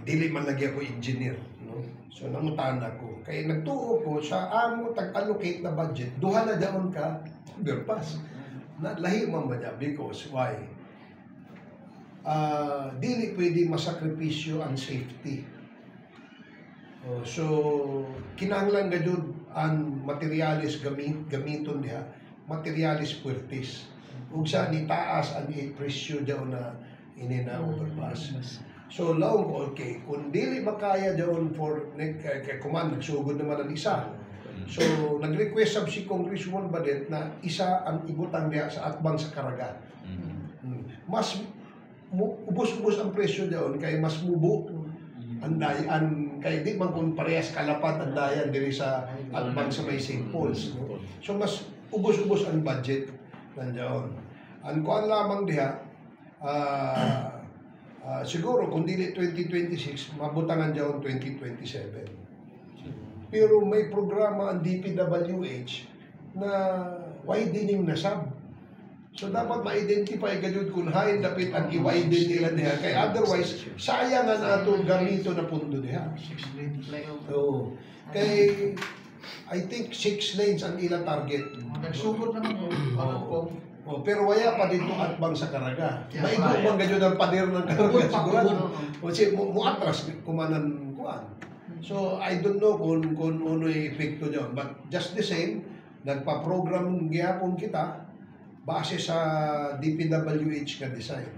dili man lagi ako engineer, no? So nangutan ako. Kaya nagtuo ko sa amo tag-allocate na budget, duha na daon ka overpass. Na lahi man ba niya? Because why? Dili pwede masakripisyo ang safety. So kinahanglan gayud ang materialis gamiton diha, materialis puertis. Ug sa ni taas ang presyo daw na ini na overpass. So laong ko okay, kung dili makaya daw for command nagsugod naman ang isa. So nag-request sab si Congresswoman Badet na isa ang ibutang diha sa atbang sa Caraga. Mas ubos-ubos ang presyo daw kay mas mubo ang dayan kay di man kung parehas kalapat ang dayan diri sa atbang sa may St. Paul's, no? So mas ubos-ubos ang budget nandiyon. Ang kuan lamang diha siguro kung dili 2026 mabutangan daw 2027. Pero may programa ang DPWH na widening na sab. So dapat ma-identify gayud kung hain dapit ang i-widen nila diha kay otherwise sayang ang ato gamito na pundo diha. 6 lanes. So kay I think 6 lanes ang ilang target. Nagsugod naman ko. Pero waya pa dito atbang sa Caraga. Maigo man gayud ang pader ng Caraga sigurado. Kasi mo atras kumanan kuan. So I don't know kung ano yung epekto diyon, but just the same nagpa-program gyapon kita base sa DPWH nga design.